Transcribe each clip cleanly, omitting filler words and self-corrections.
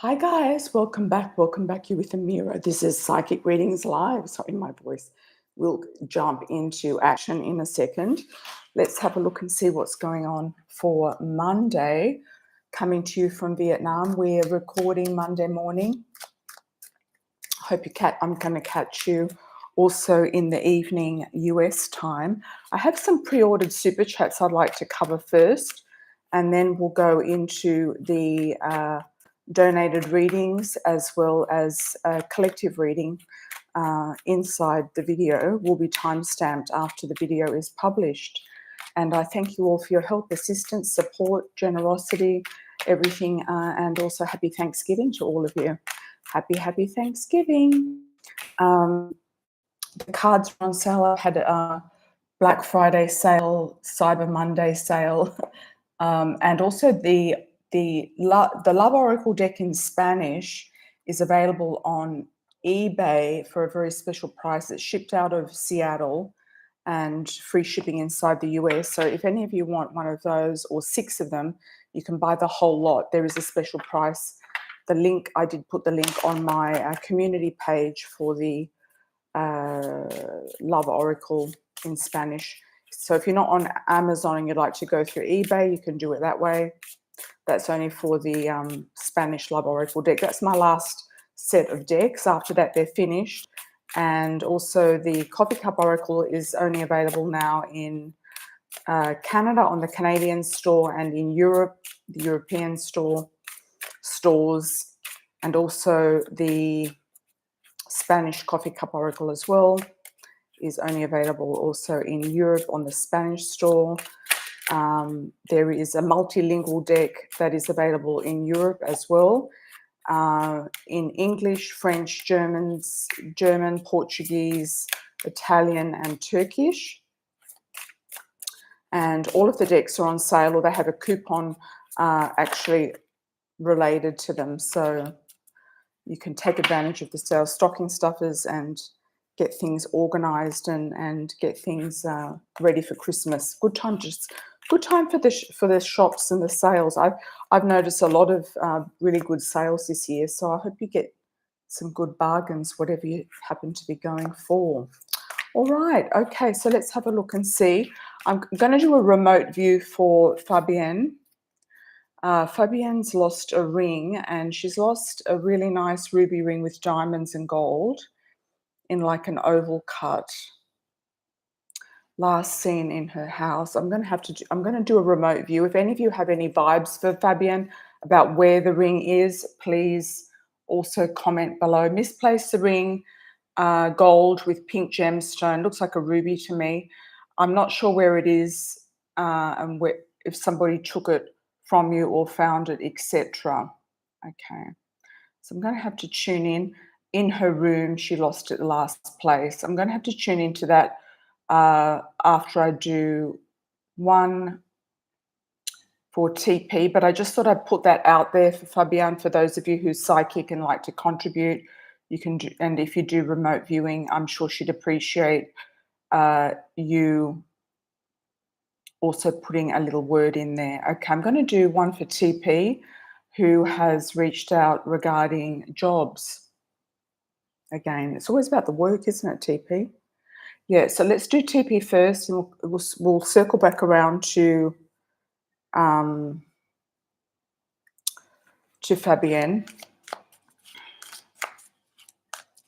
Hi guys, welcome back. Welcome back. You with Amira. This is Psychic Readings Live. Sorry, my voice. We'll jump into action in a second. Let's have a look and see what's going on for Monday. Coming to you from Vietnam. We're recording Monday morning. I'm going to catch you also in the evening US time. I have some pre-ordered super chats I'd like to cover first, and then we'll go into the donated readings as well as a collective reading inside the video will be time-stamped after the video is published. And I thank you all for your help, assistance, support, generosity, everything, and also happy Thanksgiving to all of you. Happy Thanksgiving. The cards are on sale. I had a Black Friday sale, Cyber Monday sale, and also the Love Oracle deck in Spanish is available on eBay for a very special price. It's shipped out of Seattle and free shipping inside the US. So if any of you want one of those or 6 of them, you can buy the whole lot. There is a special price. The link, I did put the link on my community page for the Love Oracle in Spanish. So if you're not on Amazon and you'd like to go through eBay, you can do it that way. That's only for the Spanish Love Oracle deck. That's my last set of decks. After that, they're finished. And also the Coffee Cup Oracle is only available now in Canada on the Canadian store, and in Europe, the European stores, and also the Spanish Coffee Cup Oracle as well is only available also in Europe on the Spanish store. There is a multilingual deck that is available in Europe as well, in English, French, German, Portuguese, Italian, and Turkish. And all of the decks are on sale, or they have a coupon actually related to them. So you can take advantage of the sale, stocking stuffers, and get things organized and get things ready for Christmas. Good time for the shops and the sales. I've noticed a lot of really good sales this year, so I hope you get some good bargains, whatever you happen to be going for. All right, okay, so let's have a look and see. I'm going to do a remote view for Fabian. Fabian's lost a ring, and she's lost a really nice ruby ring with diamonds and gold in like an oval cut. Last seen in her house. I'm going to do a remote view. If any of you have any vibes for Fabian about where the ring is, please also comment below. Misplaced the ring, gold with pink gemstone. Looks like a ruby to me. I'm not sure where it is and if somebody took it from you or found it, etc. Okay, so I'm going to have to tune in her room. She lost it last place. I'm going to have to tune into that after I do one for TP, but I just thought I'd put that out there for Fabian. For those of you who's psychic and like to contribute, you can do, and if you do remote viewing, I'm sure she'd appreciate you also putting a little word in there. Okay, I'm going to do one for TP, who has reached out regarding jobs. Again, it's always about the work, isn't it, TP? Yeah, so let's do TP first, and we'll circle back around to Fabienne,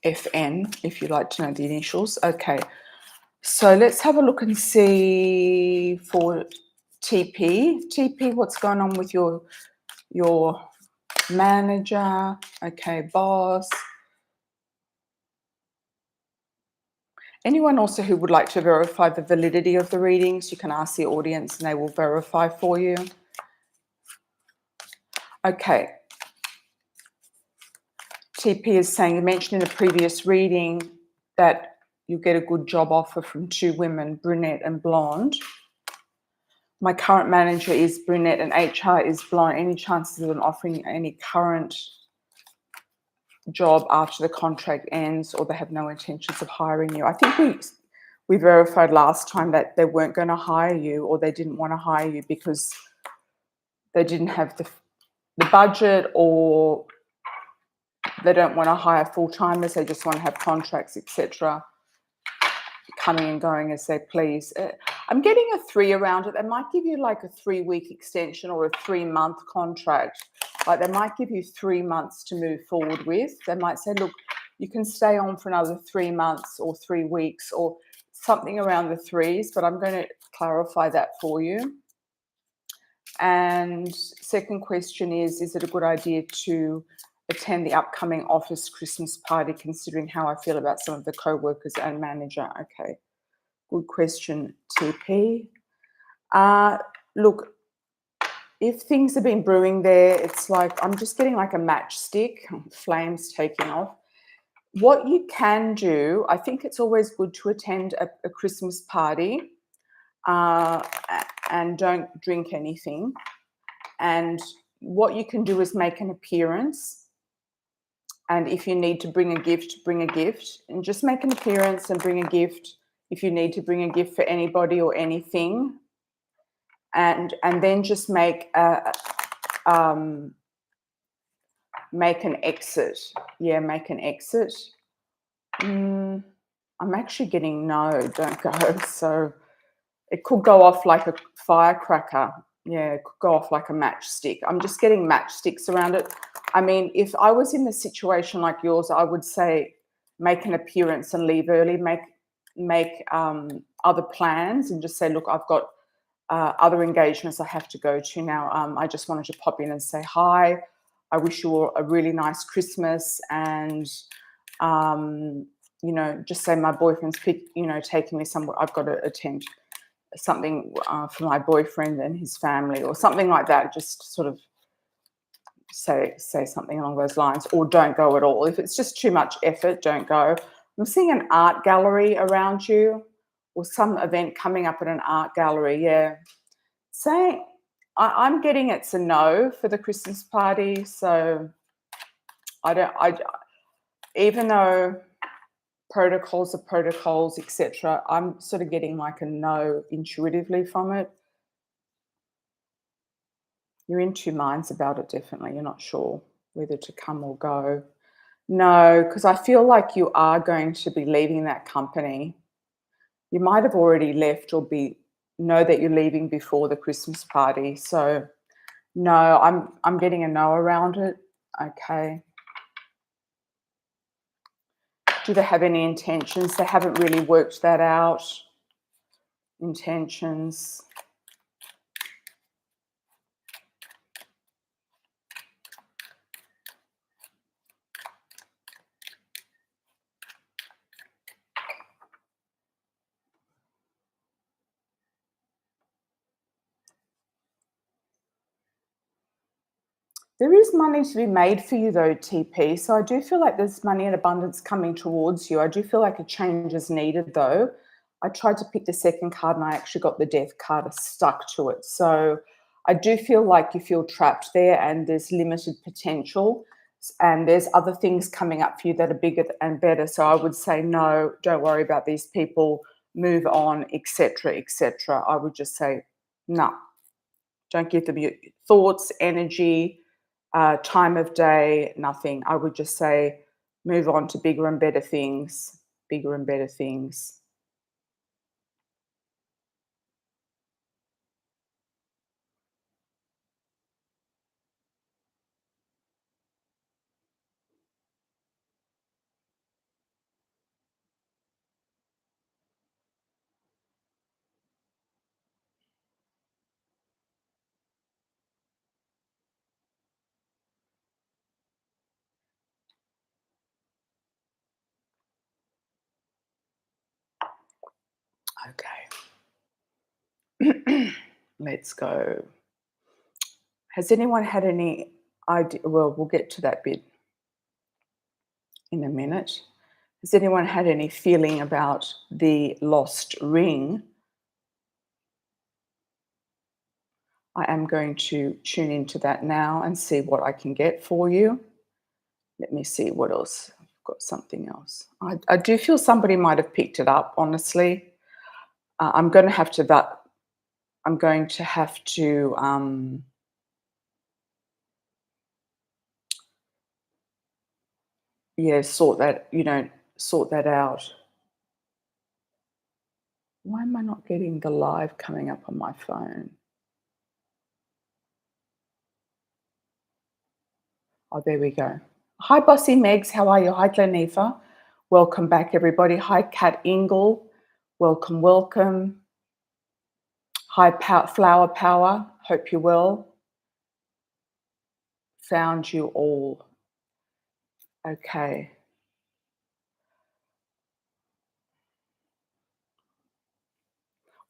FN, if you'd like to know the initials. Okay, so let's have a look and see for TP. TP, what's going on with your manager? Okay, boss. Anyone also who would like to verify the validity of the readings, you can ask the audience and they will verify for you. Okay. TP is saying, you mentioned in a previous reading that you get a good job offer from 2 women, brunette and blonde. My current manager is brunette and HR is blonde. Any chances of them offering any current job after the contract ends, or they have no intentions of hiring you? I think we verified last time that they weren't going to hire you, or they didn't want to hire you because they didn't have the budget, or They don't want to hire full-timers. They just want to have contracts, etc., coming and going as they please. I'm getting a 3 around it. They might give you like a 3-week extension or a 3-month contract. Like they might give you 3 months to move forward with. They might say, look, you can stay on for another 3 months or 3 weeks or something around the 3s, but I'm going to clarify that for you. And second question is it a good idea to attend the upcoming office Christmas party, considering how I feel about some of the co-workers and manager? Okay, good question, TP. Look, if things have been brewing there, it's like I'm just getting like a matchstick, flames taking off. What you can do, I think it's always good to attend a Christmas party and don't drink anything. And what you can do is make an appearance. And if you need to bring a gift, bring a gift. And just make an appearance and bring a gift if you need to bring a gift for anybody or anything. And then just make an exit. Yeah, make an exit. I'm actually getting no, don't go. So it could go off like a firecracker. Yeah, it could go off like a matchstick. I'm just getting matchsticks around it. I mean, if I was in a situation like yours, I would say make an appearance and leave early, make other plans and just say, look, I've got other engagements I have to go to now. I just wanted to pop in and say hi. I wish you all a really nice Christmas, and you know, just say my boyfriend's taking me somewhere. I've got to attend something for my boyfriend and his family, or something like that. Just sort of say something along those lines, or don't go at all. If it's just too much effort, don't go. I'm seeing an art gallery around you, or some event coming up at an art gallery. Yeah, I'm getting it's a no for the Christmas party. So even though protocols are protocols, etc., I'm sort of getting like a no intuitively from it. You're in two minds about it, definitely. You're not sure whether to come or go. No, because I feel like you are going to be leaving that company. You might have already left or know that you're leaving before the Christmas party. So no, I'm getting a no around it. Okay. Do they have any intentions? They haven't really worked that out. Intentions. There is money to be made for you though, TP. So I do feel like there's money in abundance coming towards you. I do feel like a change is needed though. I tried to pick the second card and I actually got the death card stuck to it. So I do feel like you feel trapped there and there's limited potential, and there's other things coming up for you that are bigger and better. So I would say, no, don't worry about these people, move on, etc., etc. I would just say, no, don't give them your thoughts, energy, time of day, nothing. I would just say move on to bigger and better things, bigger and better things. Okay. Let's go. Has anyone had any idea? Well, we'll get to that bit in a minute. Has anyone had any feeling about the lost ring? I am going to tune into that now and see what I can get for you. Let me see what else. I've got something else. I do feel somebody might have picked it up, honestly. I'm going to have to yeah, sort that, sort that out. Why am I not getting the live coming up on my phone? Oh, there we go. Hi, Bossy Megs. How are you? Hi, Glenifa. Welcome back, everybody. Hi, Kat Ingle. Welcome, welcome. Hi, Flower Power. Hope you're well. Found you all. Okay.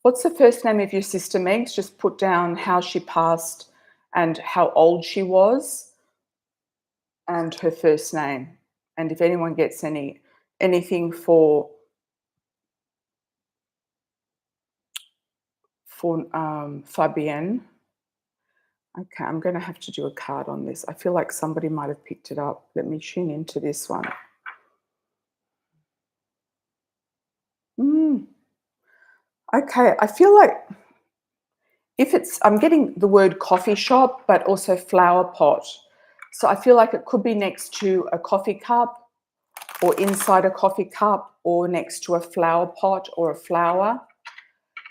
What's the first name of your sister, Megs? Just put down how she passed and how old she was and her first name. And if anyone gets anything for Fabian, okay, I'm going to have to do a card on this. I feel like somebody might have picked it up. Let me tune into this one. Okay, I feel like I'm getting the word coffee shop, but also flower pot. So I feel like it could be next to a coffee cup or inside a coffee cup or next to a flower pot or a flower.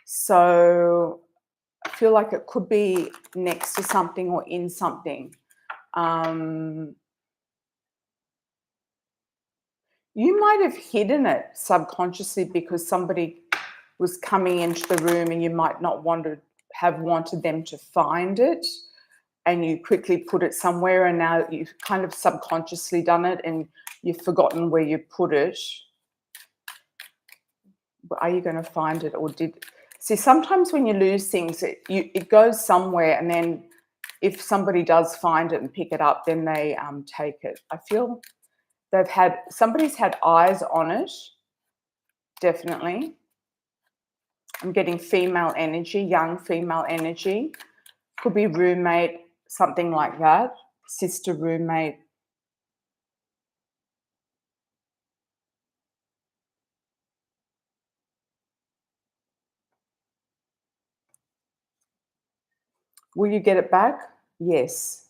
So I feel like it could be next to something or in something. You might have hidden it subconsciously because somebody was coming into the room and you might not have wanted them to find it, and you quickly put it somewhere, and now you've kind of subconsciously done it and you've forgotten where you put it. Are you going to find it, or see, sometimes when you lose things, it goes somewhere, and then if somebody does find it and pick it up, then they take it. I feel somebody's had eyes on it, definitely. I'm getting female energy, young female energy. Could be roommate, something like that. Sister, roommate. Will you get it back? Yes.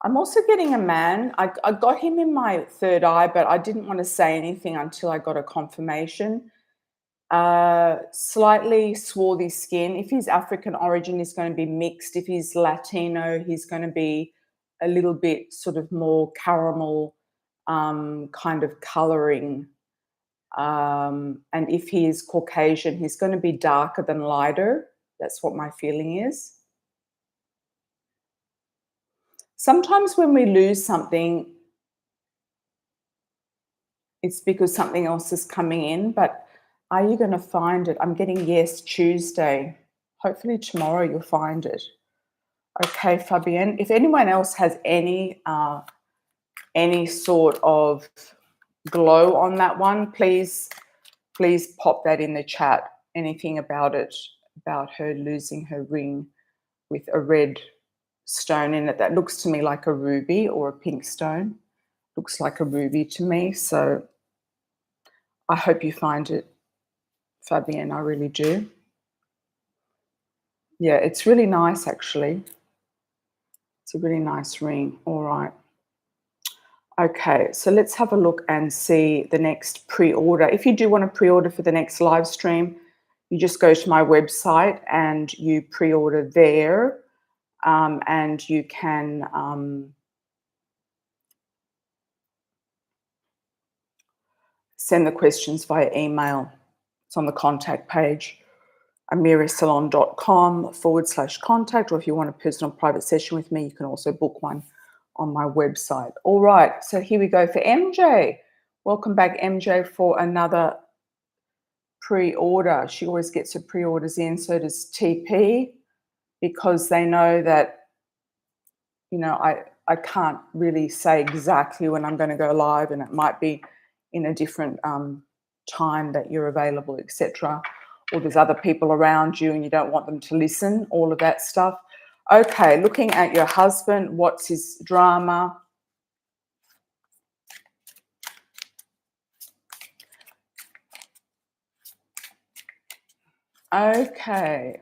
I'm also getting a man. I got him in my third eye, but I didn't want to say anything until I got a confirmation. Slightly swarthy skin. If he's African origin, he's going to be mixed. If he's Latino, he's going to be a little bit sort of more caramel kind of coloring. And if he is Caucasian, he's going to be darker than lighter. That's what my feeling is. Sometimes when we lose something, it's because something else is coming in, but are you going to find it? I'm getting yes, Tuesday. Hopefully tomorrow you'll find it. Okay, Fabian. If anyone else has any sort of glow on that one, please pop that in the chat. Anything about it, about her losing her ring with a red stone in it that looks to me like a ruby or a pink stone. Looks like a ruby to me. So I hope you find it, Fabian. I really do. Yeah, it's really nice, actually. It's a really nice ring. All right. Okay, so let's have a look and see the next pre-order. If you do want to pre-order for the next live stream, you just go to my website and you pre-order there, and you can send the questions via email. It's on the contact page, amirasalon.com/contact, or if you want a personal private session with me, you can also book one on my website. All right, so here we go for MJ. Welcome back, MJ, for another pre-order. She always gets her pre-orders in, so does TP, because they know that, I can't really say exactly when I'm going to go live, and it might be in a different time that you're available, etc. Or there's other people around you and you don't want them to listen, all of that stuff. Okay, looking at your husband, what's his drama? Okay.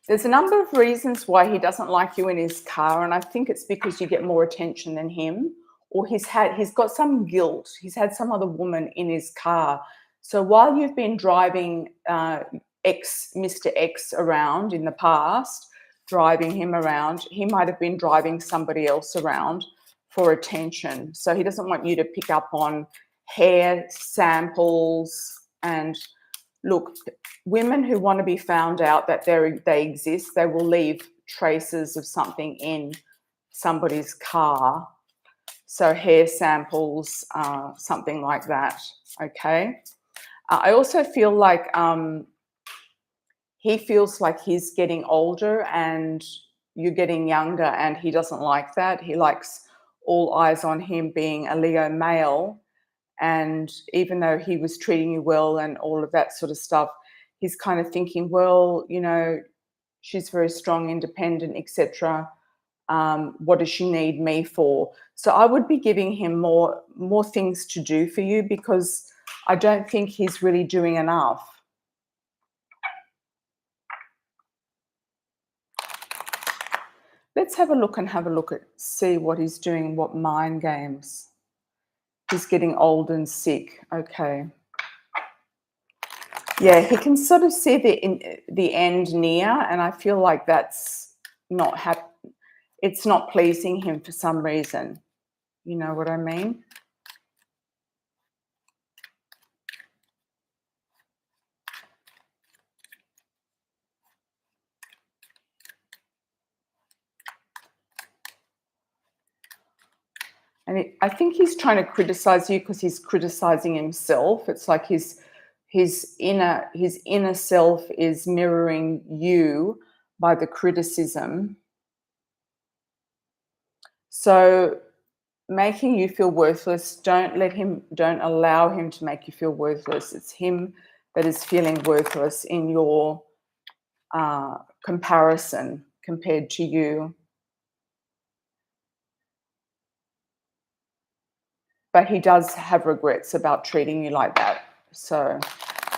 There's a number of reasons why he doesn't like you in his car, and I think it's because you get more attention than him, or he's got some guilt. He's had some other woman in his car. So while you've been driving Mr. X around in the past, driving him around, he might have been driving somebody else around for attention. So he doesn't want you to pick up on hair samples. And look, women who want to be found out that they exist, they will leave traces of something in somebody's car. So hair samples, something like that, okay? I also feel like he feels like he's getting older and you're getting younger, and he doesn't like that. He likes all eyes on him being a Leo male. And even though he was treating you well and all of that sort of stuff, he's kind of thinking, well, you know, she's very strong, independent, etc. What does she need me for? So I would be giving him more things to do for you, because I don't think he's really doing enough. Let's have a look at see what he's doing, what mind games. He's getting old and sick. Okay. Yeah, he can sort of see the end near, and I feel like that's not it's not pleasing him for some reason. You know what I mean? And I think he's trying to criticize you because he's criticizing himself. It's like his inner self is mirroring you by the criticism. So making you feel worthless, don't allow him to make you feel worthless. It's him that is feeling worthless in your comparison compared to you. But he does have regrets about treating you like that. So,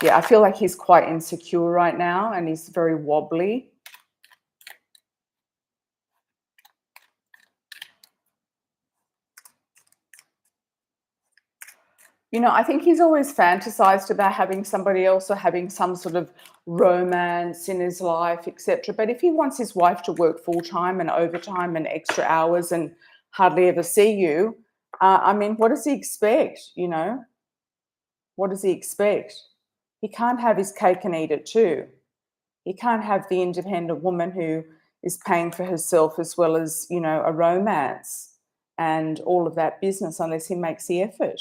yeah, I feel like he's quite insecure right now, and he's very wobbly. You know, I think he's always fantasized about having somebody else or having some sort of romance in his life, etc. But if he wants his wife to work full-time and overtime and extra hours and hardly ever see you, I mean, what does he expect, you know? What does he expect? He can't have his cake and eat it too. He can't have the independent woman who is paying for herself as well as, you know, a romance and all of that business unless he makes the effort.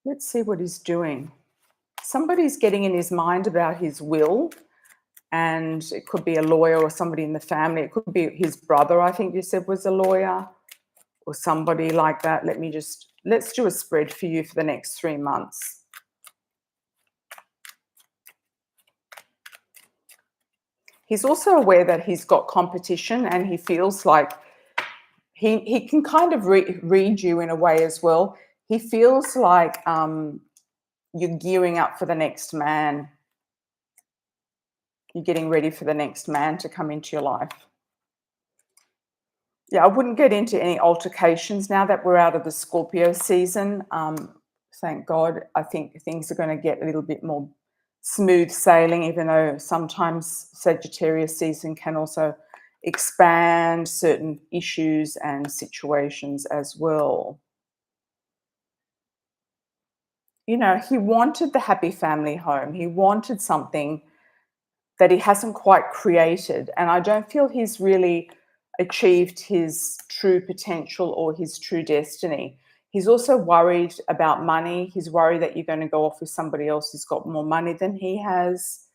Let's see what he's doing. Somebody's getting in his mind about his will, and it could be a lawyer or somebody in the family. It could be his brother, I think you said was a lawyer, or somebody like that. Let's do a spread for you for the next 3 months. He's also aware that he's got competition, and he feels like he can kind of read you in a way as well. He feels like you're gearing up for the next man. You're getting ready for the next man to come into your life. Yeah, I wouldn't get into any altercations now that we're out of the Scorpio season. Thank God. I think things are going to get a little bit more smooth sailing, even though sometimes Sagittarius season can also expand certain issues and situations as well. You know, he wanted the happy family home. He wanted something that he hasn't quite created. And I don't feel he's really achieved his true potential or his true destiny. He's also worried about money. He's worried that you're going to go off with somebody else who's got more money than he has.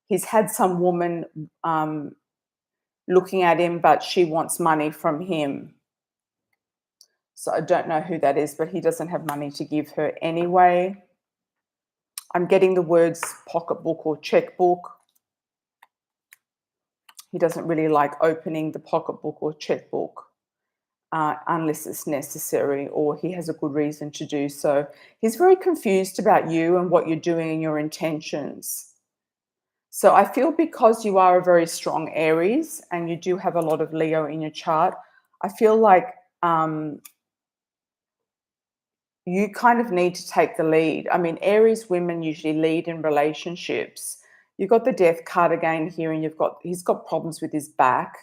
He's had some woman looking at him, but she wants money from him. So I don't know who that is, but he doesn't have money to give her anyway. I'm getting the words pocketbook or checkbook. He doesn't really like opening the pocketbook or checkbook unless it's necessary or he has a good reason to do so. He's very confused about you and what you're doing and your intentions. So I feel because you are a very strong Aries and you do have a lot of Leo in your chart, I feel like you kind of need to take the lead. I mean, Aries women usually lead in relationships. You've got the death card again here, and he's got problems with his back.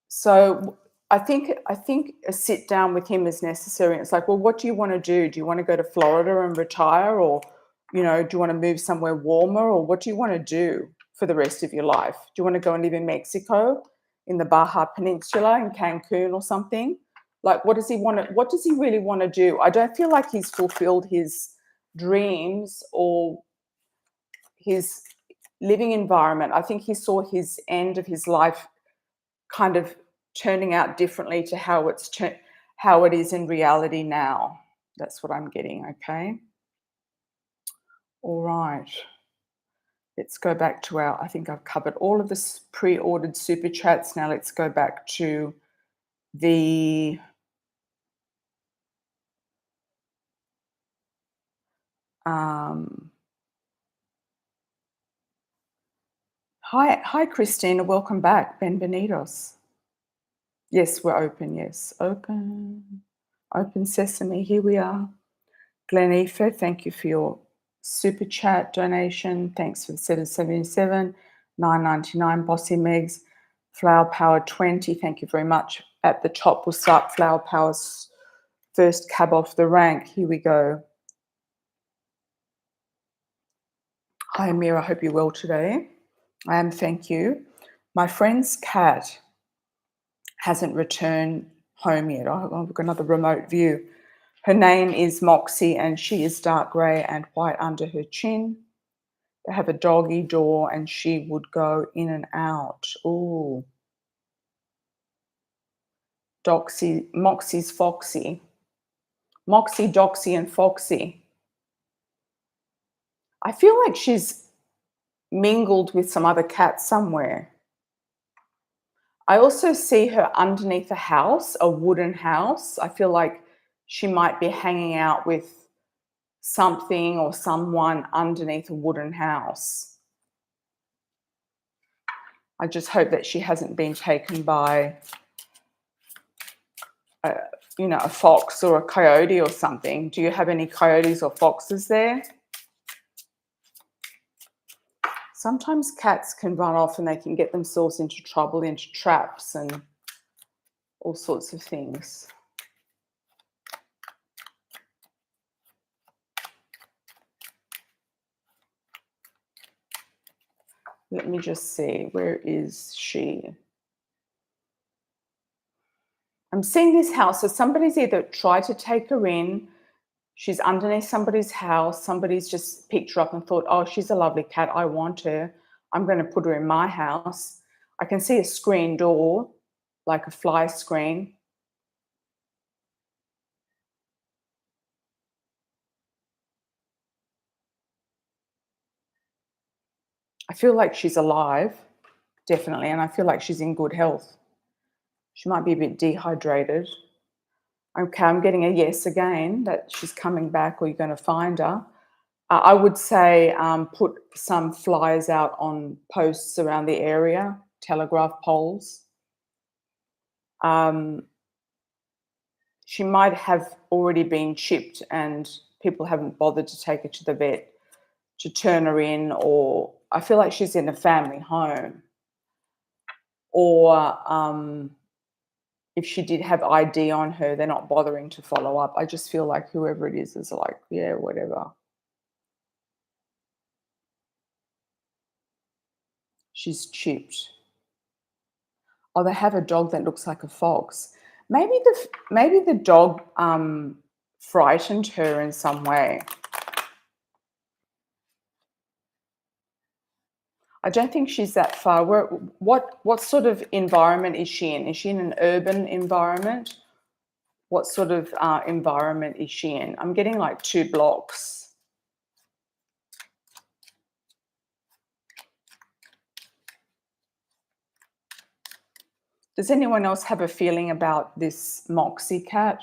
So I think a sit down with him is necessary. It's like, well, what do you want to do? Do you want to go to Florida and retire, or do you want to move somewhere warmer, or what do you want to do for the rest of your life? Do you want to go and live in Mexico, in the Baja Peninsula, in Cancun or something? Like, what does he want to? What does he really want to do? I don't feel like he's fulfilled his dreams or his living environment. I think he saw his end of his life kind of turning out differently to how it is in reality now. That's what I'm getting. Okay. All right. Let's go back to I think I've covered all of the pre-ordered super chats. Now let's go back to the hi Christina, welcome back. Benvenidos. Yes, we're open. Yes, open sesame. Here we are. Glenifa, thank you for your super chat donation. Thanks for the set of 77, $9.99. Bossy Megs, Flower Power 20. Thank you very much. At the top, we'll start Flower Power's first cab off the rank. Here we go. Hi, Amira. I hope you're well today. I am, thank you. My friend's cat hasn't returned home yet. I've got another remote view. Her name is Moxy, and she is dark grey and white under her chin. They have a doggy door, and she would go in and out. Ooh. Moxy's Foxy. Moxy, Doxy, and Foxy. I feel like she's mingled with some other cats somewhere. I also see her underneath a house, a wooden house. I feel like she might be hanging out with something or someone underneath a wooden house. I just hope that she hasn't been taken by a fox or a coyote or something. Do you have any coyotes or foxes there? Sometimes cats can run off and they can get themselves into trouble, into traps and all sorts of things. Let me just see. Where is she? I'm seeing this house. So somebody's either tried to take her in. She's underneath somebody's house. Somebody's just picked her up and thought, oh, she's a lovely cat. I want her. I'm going to put her in my house. I can see a screen door, like a fly screen. I feel like she's alive, definitely, and I feel like she's in good health. She might be a bit dehydrated. Okay, I'm getting a yes again, that she's coming back or you're going to find her. I would say put some flyers out on posts around the area, telegraph poles. She might have already been chipped and people haven't bothered to take her to the vet to turn her in, or I feel like she's in a family home. Or if she did have ID on her, they're not bothering to follow up. I just feel like whoever it is like, yeah, whatever. She's chipped. Oh, they have a dog that looks like a fox. Maybe the dog frightened her in some way. I don't think she's that far. What sort of environment is she in? Is she in an urban environment? What sort of environment is she in? I'm getting like 2 blocks. Does anyone else have a feeling about this Moxy cat?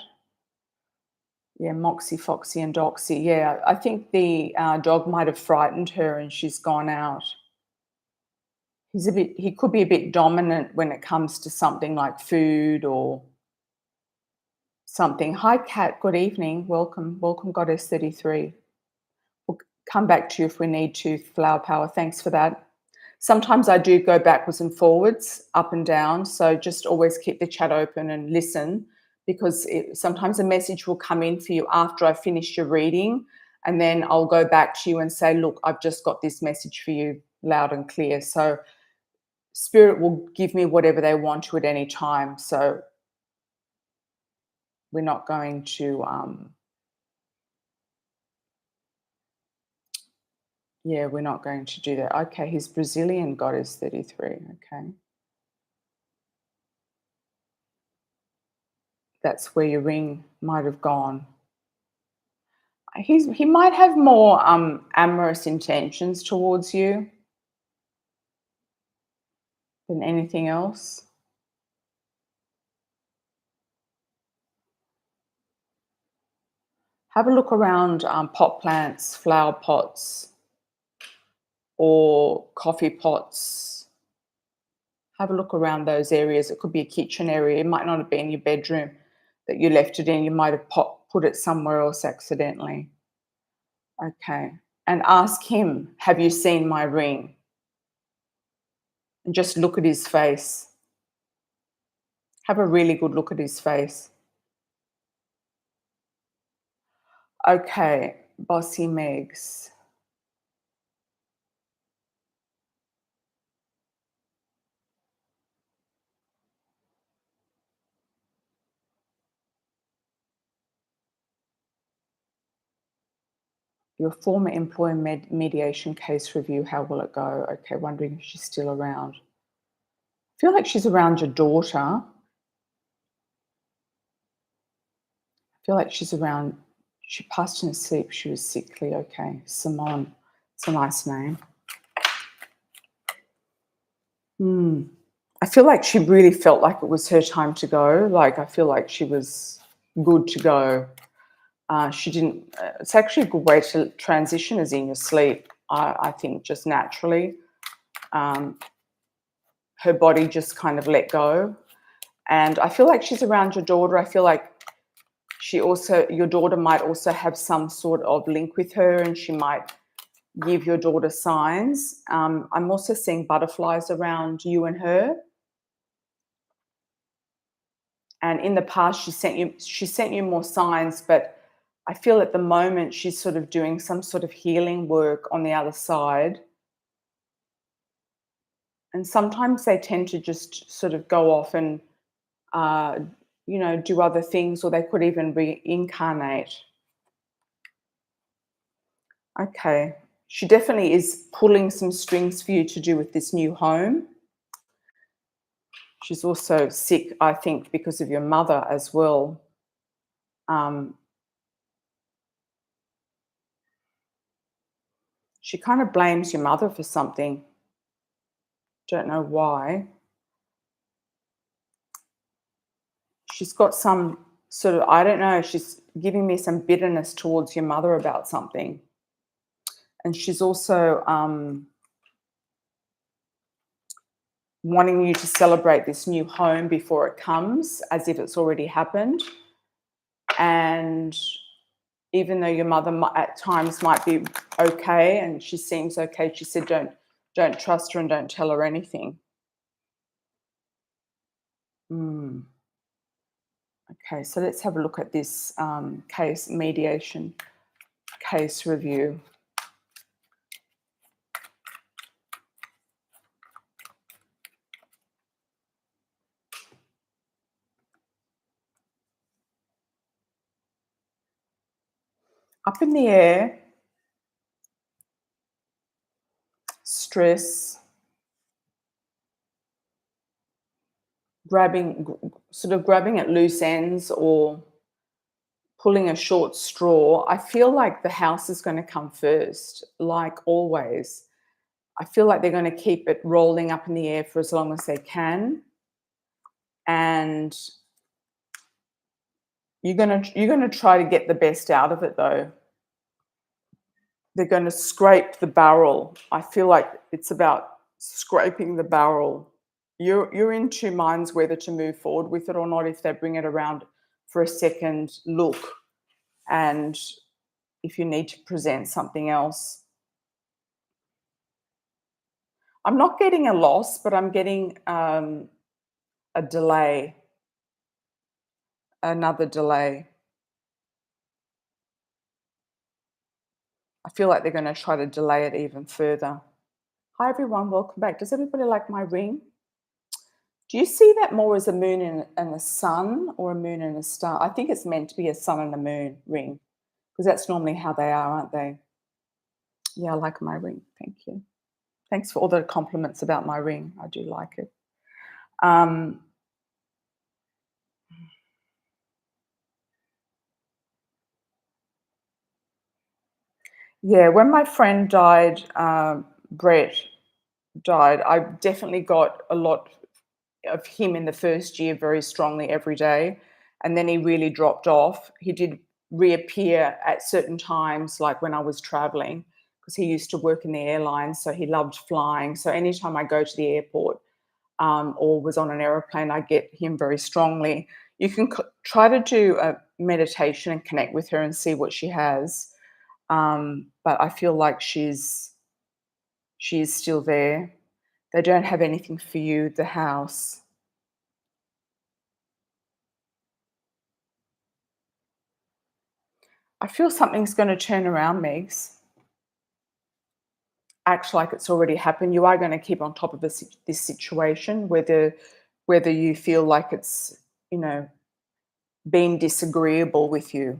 Yeah, Moxy, Foxy, and Doxy. Yeah, I think the dog might have frightened her and she's gone out. He could be a bit dominant when it comes to something like food or something. Hi, Kat. Good evening. Welcome, welcome, Goddess 33. We'll come back to you if we need to. Flower Power. Thanks for that. Sometimes I do go backwards and forwards, up and down. So just always keep the chat open and listen, because sometimes a message will come in for you after I finish your reading, and then I'll go back to you and say, look, I've just got this message for you loud and clear. So Spirit will give me whatever they want to at any time. So we're not going to, yeah, we're not going to do that. Okay, he's Brazilian, Goddess 33. Okay. That's where your ring might have gone. He might have more amorous intentions towards you than anything else. Have a look around pot plants, flower pots, or coffee pots. Have a look around those areas. It could be a kitchen area. It might not have been your bedroom that you left it in. You might have put it somewhere else accidentally. Okay. And ask him, have you seen my ring? And just look at his face. Have a really good look at his face. Okay, Bossy Megs. Your former employer mediation case review, how will it go? Okay, wondering if she's still around. I feel like she's around your daughter. I feel like she's around, she passed in her sleep, she was sickly. Okay, Simone, it's a nice name. I feel like she really felt like it was her time to go. Like, I feel like she was good to go. She didn't, it's actually a good way to transition is in your sleep, I think, just naturally. Her body just kind of let go. And I feel like she's around your daughter. I feel like your daughter might also have some sort of link with her, and she might give your daughter signs. I'm also seeing butterflies around you and her. And in the past, she sent you more signs, but I feel at the moment she's sort of doing some sort of healing work on the other side. And sometimes they tend to just sort of go off and, do other things, or they could even reincarnate. Okay. She definitely is pulling some strings for you to do with this new home. She's also sick, I think, because of your mother as well. She kind of blames your mother for something. Don't know why. She's got some sort of, I don't know, she's giving me some bitterness towards your mother about something. And she's also wanting you to celebrate this new home before it comes, as if it's already happened. And even though your mother at times might be okay and she seems okay, she said don't trust her and don't tell her anything. Okay, so let's have a look at this case mediation case review. Up in the air, stress, grabbing at loose ends or pulling a short straw. I feel like the house is going to come first, like always. I feel like they're going to keep it rolling up in the air for as long as they can. And You're gonna try to get the best out of it, though. They're gonna scrape the barrel. I feel like it's about scraping the barrel. You're in two minds whether to move forward with it or not if they bring it around for a second look, and if you need to present something else. I'm not getting a loss, but I'm getting a delay, another delay. I feel like they're going to try to delay it even further. Hi, everyone. Welcome back. Does everybody like my ring? Do you see that more as a moon and a sun, or a moon and a star? I think it's meant to be a sun and a moon ring, because that's normally how they are, aren't they? Yeah, I like my ring. Thank you. Thanks for all the compliments about my ring. I do like it. Um, yeah, when my friend died, Brett died, I definitely got a lot of him in the first year very strongly every day. And then he really dropped off. He did reappear at certain times, like when I was traveling, because he used to work in the airlines. So he loved flying. So anytime I go to the airport, or was on an aeroplane, I get him very strongly. You can try to do a meditation and connect with her and see what she has. But I feel like she's still there. They don't have anything for you, the house. I feel something's going to turn around, Megs. Acts like it's already happened. You are going to keep on top of this situation, whether you feel like it's, you know, been disagreeable with you.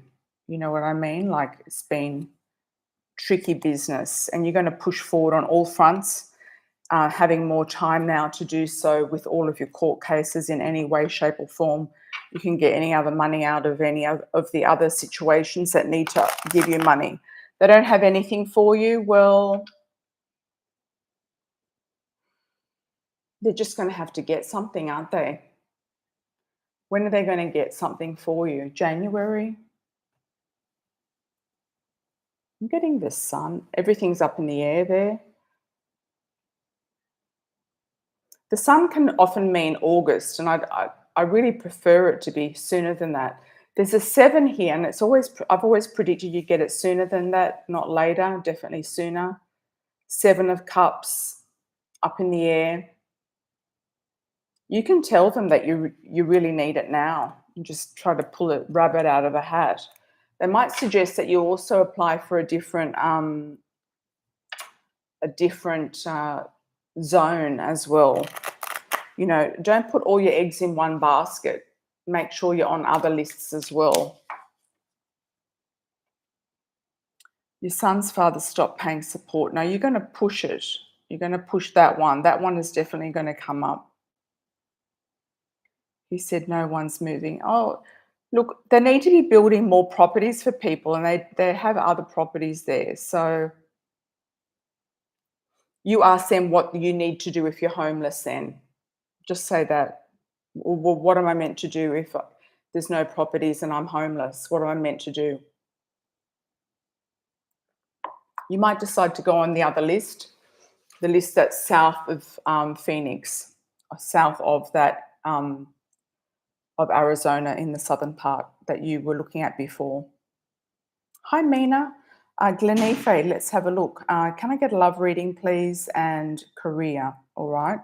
You know what I mean? Like it's been tricky business, and you're going to push forward on all fronts, having more time now to do so with all of your court cases in any way, shape, or form. You can get any other money out of any of the other situations that need to give you money. They don't have anything for you. Well, they're just going to have to get something, aren't they? When are they going to get something for you? January? I'm getting the sun. Everything's up in the air there. The sun can often mean August, and I really prefer it to be sooner than that. There's a 7 here, and I've always predicted you get it sooner than that, not later, definitely sooner. 7 of Cups up in the air. You can tell them that you really need it now. You just try to pull a rabbit out of a hat. They might suggest that you also apply for a different zone as well. You know, don't put all your eggs in one basket. Make sure you're on other lists as well. Your son's father stopped paying support. Now you're going to push it. You're going to push that one. That one is definitely going to come up. He said no one's moving. Oh, look, they need to be building more properties for people, and they have other properties there. So you ask them what you need to do if you're homeless then. Just say that. Well, what am I meant to do if there's no properties and I'm homeless? What am I meant to do? You might decide to go on the other list, the list that's south of Phoenix, or south of that of Arizona in the southern part that you were looking at before. Hi, Mina. Glenife, let's have a look. Can I get a love reading, please? And career, all right?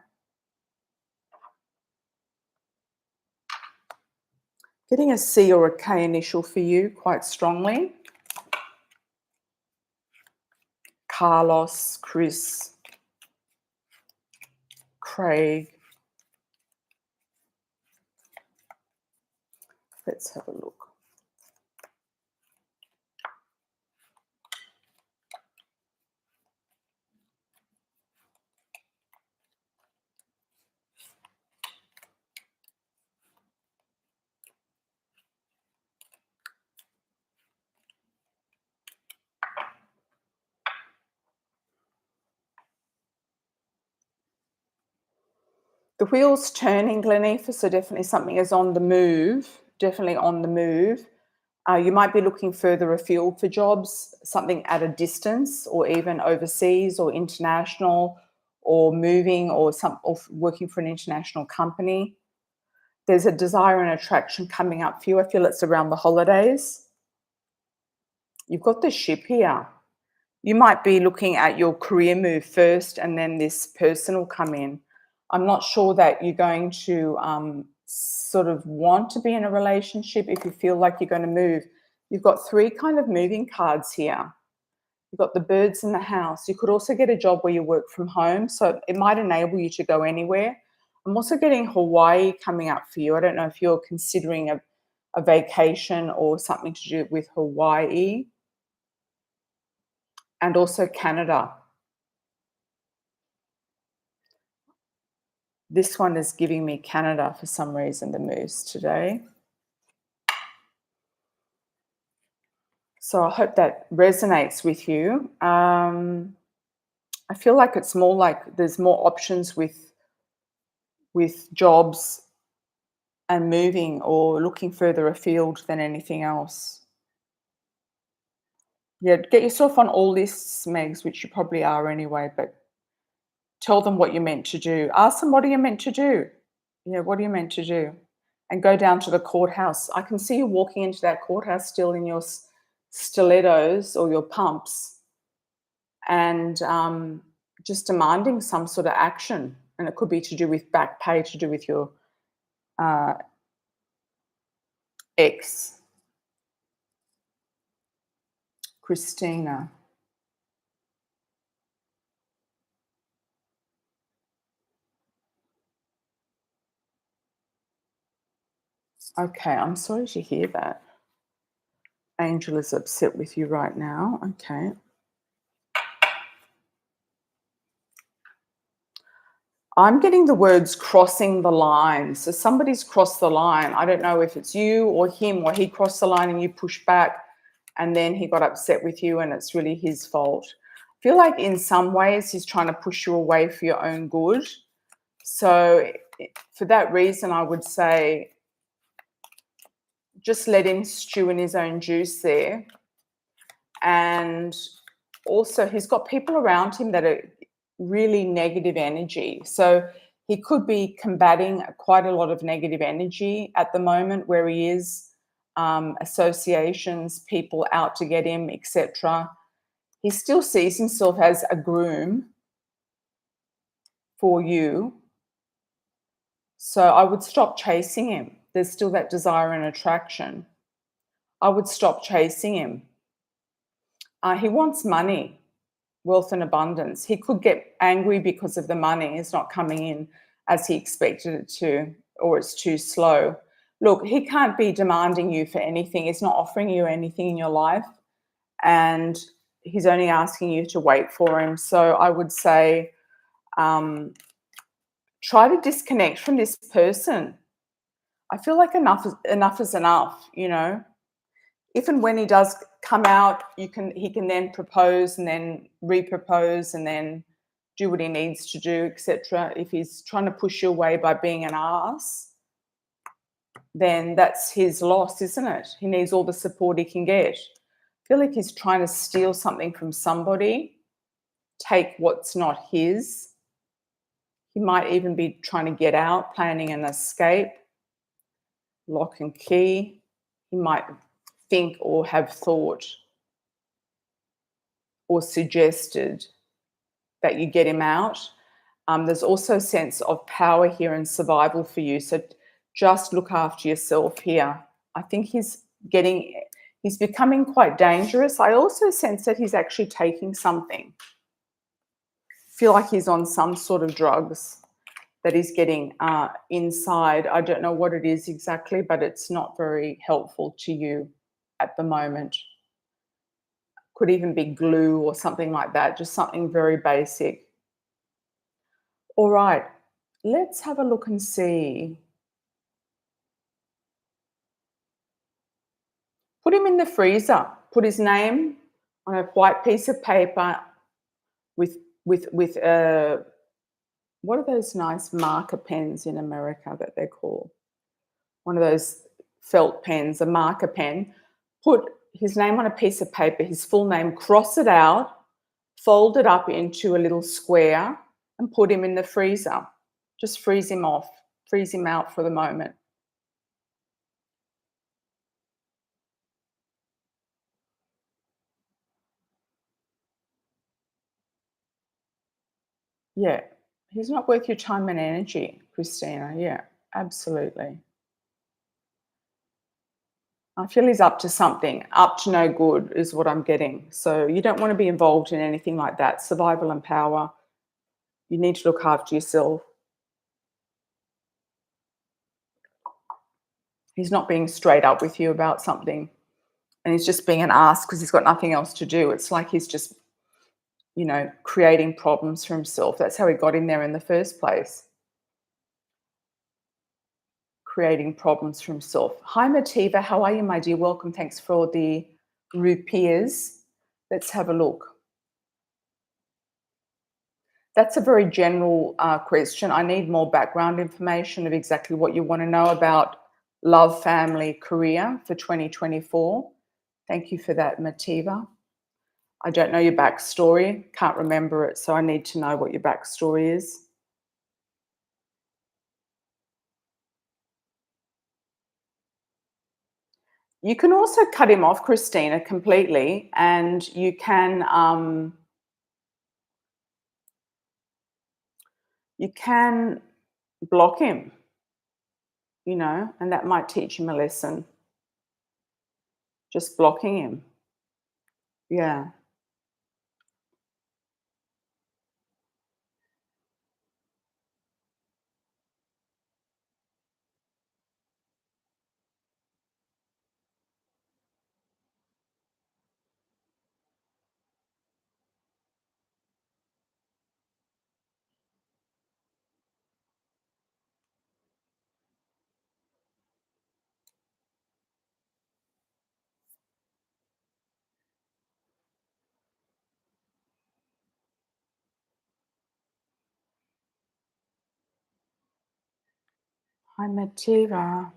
Getting a C or a K initial for you quite strongly. Carlos, Chris, Craig. Let's have a look. The wheel's turning, Glenifa, so definitely something is on the move, definitely on the move. You might be looking further afield for jobs, something at a distance or even overseas or international, or moving, or working for an international company. There's a desire and attraction coming up for you. I feel it's around the holidays. You've got the Ship here. You might be looking at your career move first and then this person will come in. I'm not sure that you're going to sort of want to be in a relationship if you feel like you're going to move. You've got 3 kind of moving cards here. You've got the birds in the house. You could also get a job where you work from home, so it might enable you to go anywhere. I'm also getting Hawaii coming up for you. I don't know if you're considering a vacation or something to do with Hawaii, and also Canada. This one is giving me Canada for some reason, the moves today. So I hope that resonates with you. I feel like it's more like there's more options with jobs and moving or looking further afield than anything else. Yeah, get yourself on all lists, Megs, which you probably are anyway, but tell them what you're meant to do. Ask them, what are you meant to do? Yeah, what are you meant to do? And go down to the courthouse. I can see you walking into that courthouse still in your stilettos or your pumps, and just demanding some sort of action. And it could be to do with back pay, to do with your ex, Christina. Okay, I'm sorry to hear that. Angel is upset with you right now. Okay. I'm getting the words crossing the line. So somebody's crossed the line. I don't know if it's you or him, or he crossed the line and you pushed back and then he got upset with you and it's really his fault. I feel like in some ways he's trying to push you away for your own good. So for that reason, I would say just let him stew in his own juice there. And also he's got people around him that are really negative energy. So he could be combating quite a lot of negative energy at the moment where he is, associations, people out to get him, etc. He still sees himself as a groom for you. So I would stop chasing him. There's still that desire and attraction. I would stop chasing him. He wants money, wealth and abundance. He could get angry because of the money is not coming in as he expected it to, or it's too slow. Look, he can't be demanding you for anything. He's not offering you anything in your life, and he's only asking you to wait for him. So I would say try to disconnect from this person. I feel like enough is enough, you know. If and when he does come out, he can then propose and then repropose and then do what he needs to do, etc. If he's trying to push you away by being an ass, then that's his loss, isn't it? He needs all the support he can get. I feel like he's trying to steal something from somebody, take what's not his. He might even be trying to get out, planning an escape, lock and key. He might think or have thought or suggested that you get him out. There's also a sense of power here and survival for you. So just look after yourself here. I think he's becoming quite dangerous. I also sense that he's actually taking something. Feel like he's on some sort of drugs that he's getting inside. I don't know what it is exactly, but it's not very helpful to you at the moment. Could even be glue or something like that, just something very basic. All right, let's have a look and see. Put him in the freezer. Put his name on a white piece of paper with what are those nice marker pens in America that they're called? One of those felt pens, a marker pen. Put his name on a piece of paper, his full name, cross it out, fold it up into a little square and put him in the freezer. Just freeze him off, freeze him out for the moment. Yeah, he's not worth your time and energy, Christina. Yeah, absolutely. I feel he's up to something. Up to no good is what I'm getting. So you don't want to be involved in anything like that. Survival and power. You need to look after yourself. He's not being straight up with you about something, and he's just being an ass because he's got nothing else to do. It's like he's just, creating problems for himself. That's how he got in there in the first place. Creating problems for himself. Hi, Mativa. How are you, my dear? Welcome. Thanks for the rupees. Let's have a look. That's a very general question. I need more background information of exactly what you want to know about love, family, career for 2024. Thank you for that, Mativa. I don't know your backstory. Can't remember it, so I need to know what your backstory is. You can also cut him off, Christina, completely, and you can block him, and that might teach him a lesson. Just blocking him. Yeah. Hi, Mativa.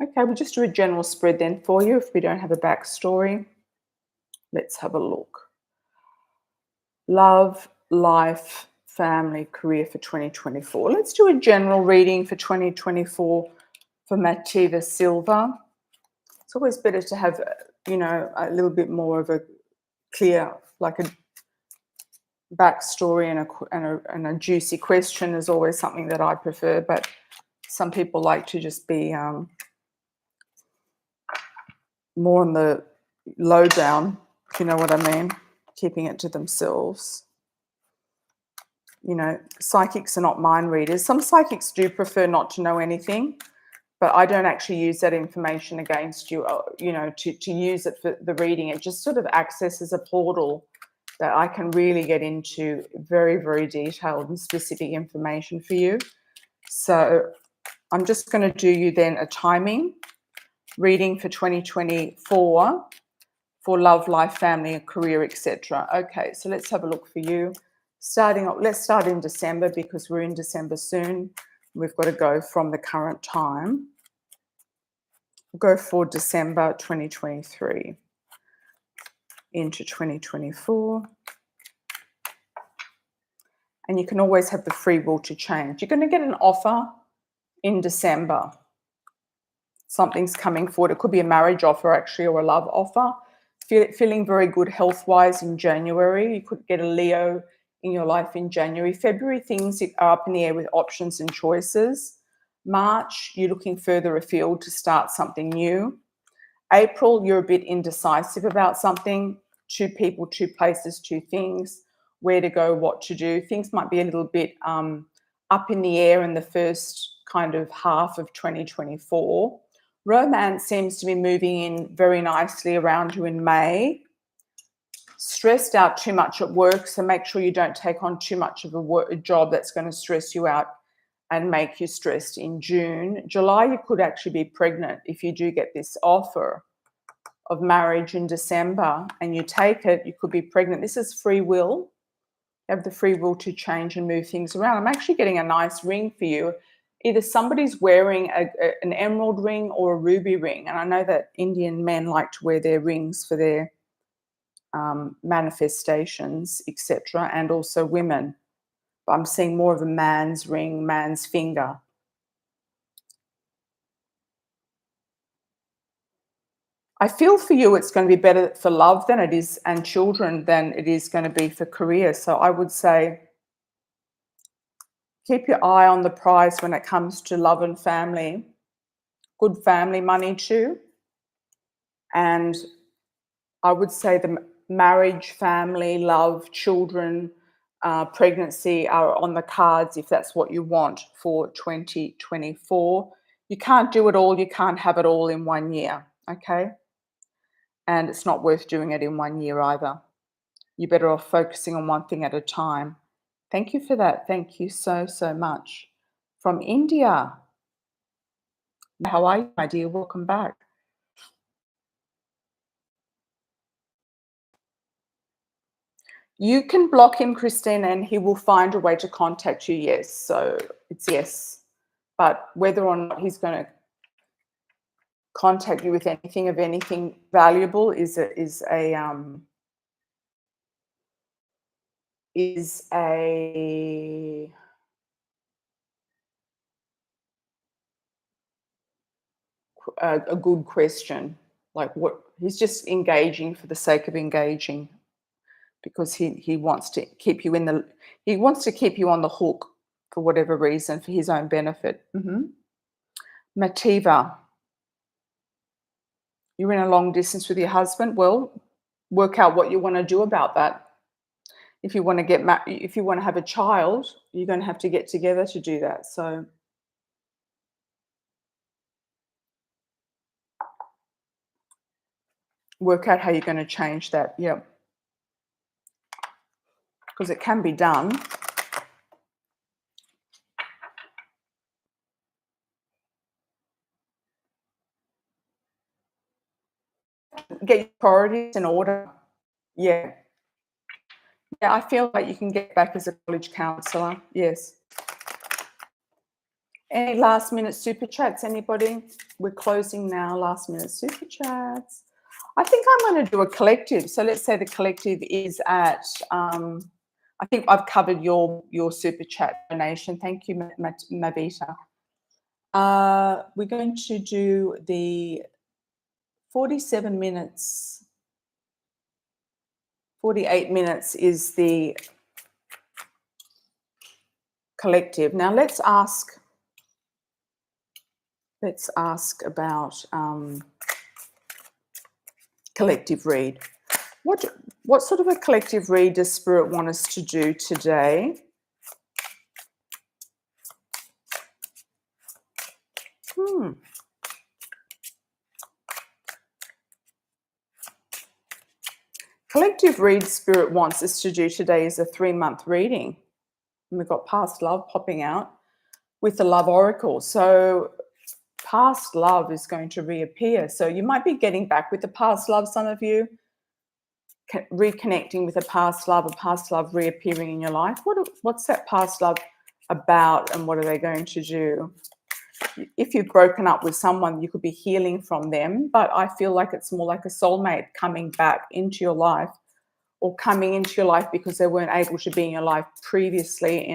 Okay, we'll just do a general spread then for you if we don't have a backstory. Let's have a look. Love, life, family, career for 2024. Let's do a general reading for 2024 for Mativa Silva. It's always better to have, a little bit more of a clear, like a backstory and a juicy question is always something that I prefer, but some people like to just be more on the lowdown, if you know what I mean, keeping it to themselves. Psychics are not mind readers. Some psychics do prefer not to know anything, but I don't actually use that information against you, to use it for the reading. It just sort of accesses a portal that I can really get into very, very detailed and specific information for you. So I'm just going to do you then a timing reading for 2024 for love, life, family, career, etc. Okay, so let's have a look for you. Let's start in December because we're in December soon. We've got to go from the current time. We'll go for December 2023 into 2024. And you can always have the free will to change. You're going to get an offer in December. Something's coming forward. It could be a marriage offer actually, or a love offer. Feeling very good health-wise in January. You could get a Leo in your life in January. February, things are up in the air with options and choices. March, you're looking further afield to start something new. April, you're a bit indecisive about something. 2 people, 2 places, 2 things. Where to go, what to do. Things might be a little bit up in the air in the first kind of half of 2024. Romance seems to be moving in very nicely around you in May. Stressed out too much at work, so make sure you don't take on too much of a job that's going to stress you out and make you stressed in June. July, you could actually be pregnant if you do get this offer of marriage in December and you take it, you could be pregnant. This is free will. You have the free will to change and move things around. I'm actually getting a nice ring for you. either somebody's wearing an emerald ring or a ruby ring. And I know that Indian men like to wear their rings for their manifestations, etc., and also women. But I'm seeing more of a man's ring, man's finger. I feel for you it's going to be better for love than it is, and children, than it is going to be for career. So I would say keep your eye on the prize when it comes to love and family. Good family money too. And I would say the marriage, family, love, children, pregnancy are on the cards if that's what you want for 2024. You can't do it all. You can't have it all in 1 year, okay? And it's not worth doing it in 1 year either. You're better off focusing on one thing at a time. Thank you for that. Thank you so, so much. From India. How are you, my dear? Welcome back. You can block him, Christine, and he will find a way to contact you, yes. So it's yes. But whether or not he's going to contact you with anything of anything valuable is a good question. Like, what he's just engaging for the sake of engaging, because he wants to keep you he wants to keep you on the hook for whatever reason, for his own benefit. Mativa, you're in a long distance with your husband. Well, work out what you want to do about that. If you want to get married, if you want to have a child, you're going to have to get together to do that. So work out how you're going to change that. Yep. Because it can be done. Get your priorities in order. Yeah. Yeah, I feel like you can get back as a college counsellor. Yes. Any last minute super chats, anybody? We're closing now. Last minute super chats. I think I'm going to do a collective. So let's say the collective is at, I think I've covered your super chat donation. Thank you, Mavita. We're going to do the 47 minutes, 48 minutes is the collective. Now let's ask about collective read. What sort of a collective read does Spirit want us to do today? Collective read Spirit wants us to do today is a 3-month reading. And we've got past love popping out with the love oracle. So past love is going to reappear. So you might be getting back with the past love, some of you, reconnecting with a past love reappearing in your life. What's that past love about, and what are they going to do? If you've broken up with someone, you could be healing from them, but I feel like it's more like a soulmate coming back into your life, or coming into your life because they weren't able to be in your life previously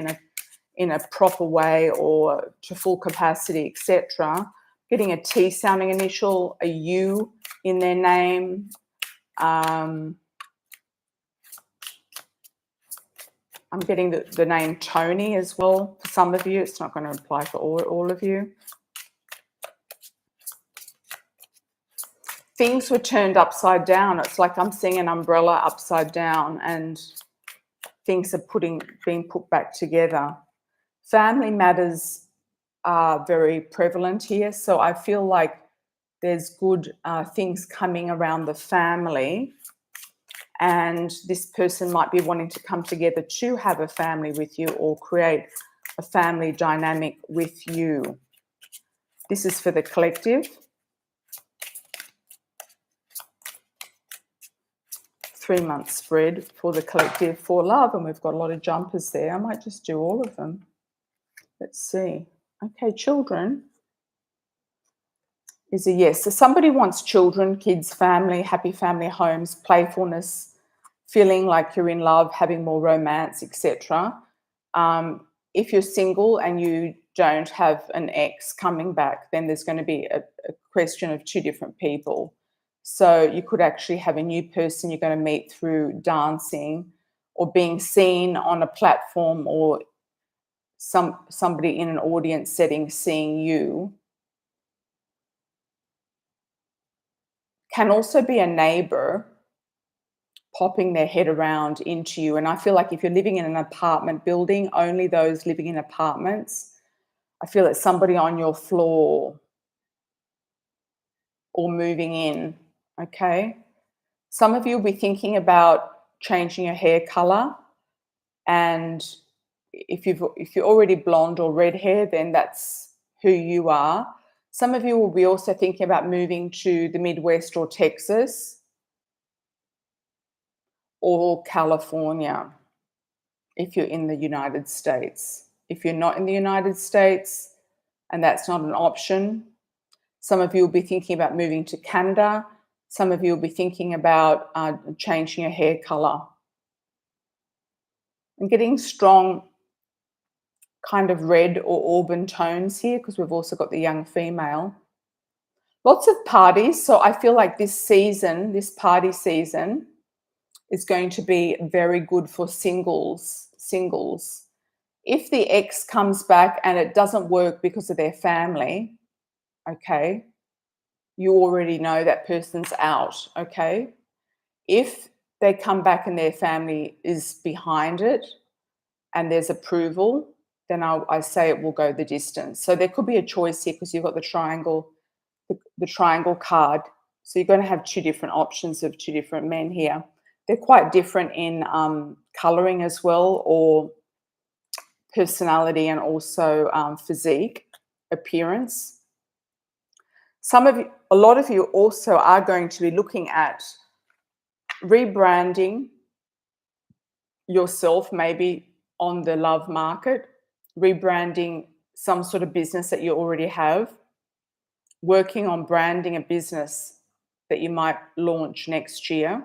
in a proper way or to full capacity, etc. Getting a T sounding initial, a U in their name. I'm getting the name Tony as well for some of you. It's not going to apply for all of you. Things were turned upside down. It's like I'm seeing an umbrella upside down and things are being put back together. Family matters are very prevalent here. So I feel like there's good things coming around the family, and this person might be wanting to come together to have a family with you or create a family dynamic with you. This is for the collective. 3-month spread for the collective for love, and we've got a lot of jumpers there. I might just do all of them. Let's see. Okay, children is a yes. So somebody wants children, kids, family, happy family homes, playfulness, feeling like you're in love, having more romance, etc. If you're single and you don't have an ex coming back, then there's going to be a question of two different people. So you could actually have a new person you're going to meet through dancing or being seen on a platform, or somebody in an audience setting seeing you. Can also be a neighbor popping their head around into you. And I feel like if you're living in an apartment building, only those living in apartments, I feel it's somebody on your floor or moving in. Okay. Some of you will be thinking about changing your hair color. And if you're already blonde or red hair, then that's who you are. Some of you will be also thinking about moving to the Midwest or Texas or California if you're in the United States. If you're not in the United States and that's not an option, some of you will be thinking about moving to Canada. Some of you will be thinking about changing your hair color. And getting strong kind of red or auburn tones here, because we've also got the young female. Lots of parties. So I feel like this season, this party season, is going to be very good for singles. If the ex comes back and it doesn't work because of their family, okay, you already know that person's out, okay? If they come back and their family is behind it and there's approval, then I say it will go the distance. So there could be a choice here because you've got the triangle card. So you're going to have two different options of two different men here. They're quite different in colouring as well, or personality, and also physique, appearance. A lot of you also are going to be looking at rebranding yourself, maybe on the love market, rebranding some sort of business that you already have, working on branding a business that you might launch next year,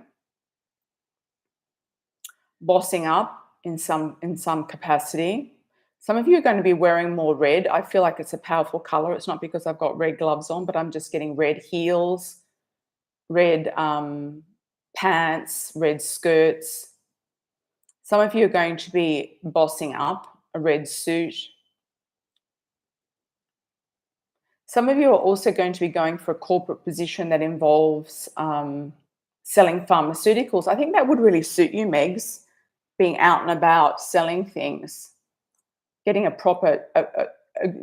bossing up in some capacity. Some of you are going to be wearing more red. I feel like it's a powerful color. It's not because I've got red gloves on, but I'm just getting red heels, red pants, red skirts. Some of you are going to be bossing up, a red suit. Some of you are also going to be going for a corporate position that involves selling pharmaceuticals. I think that would really suit you, Megs, being out and about selling things, getting a proper a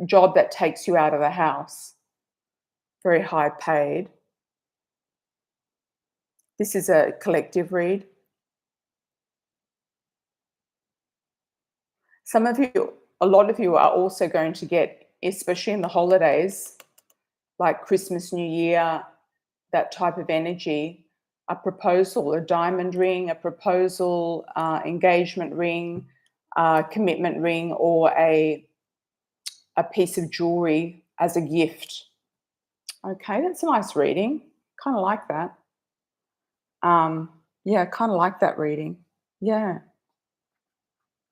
job that takes you out of the house, very high paid. This is a collective read. A lot of you are also going to get, especially in the holidays, like Christmas, New Year, that type of energy, a proposal, a diamond ring, a proposal, engagement ring, commitment ring, or a piece of jewelry as a gift. Okay, that's a nice reading. Kind of like that. Yeah, kind of like that reading. Yeah.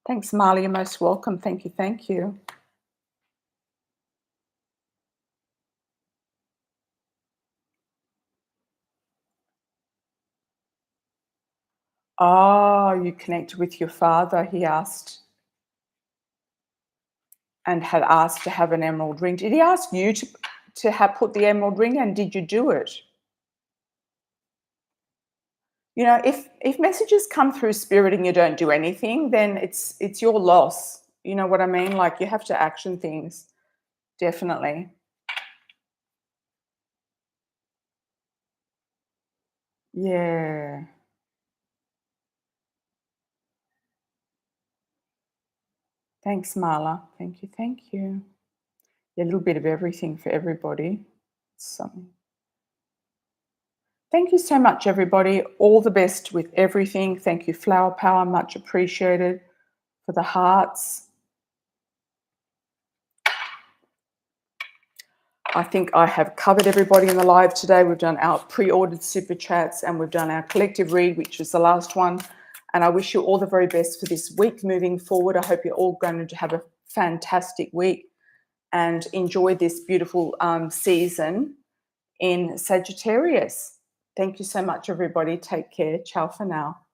Thanks, Marley. You're most welcome. Thank you. Thank you. Oh, you connected with your father, he asked, and had asked to have an emerald ring. Did he ask you to have put the emerald ring, and did you do it? You know, if messages come through spirit and you don't do anything, then it's your loss. You know what I mean? Like, you have to action things. Definitely. Yeah. Thanks, Marla. Thank you. Thank you. Yeah, a little bit of everything for everybody. Something. Thank you so much, everybody. All the best with everything. Thank you, Flower Power. Much appreciated for the hearts. I think I have covered everybody in the live today. We've done our pre-ordered super chats and we've done our collective read, which is the last one. And I wish you all the very best for this week moving forward. I hope you're all going to have a fantastic week and enjoy this beautiful season in Sagittarius. Thank you so much, everybody. Take care. Ciao for now.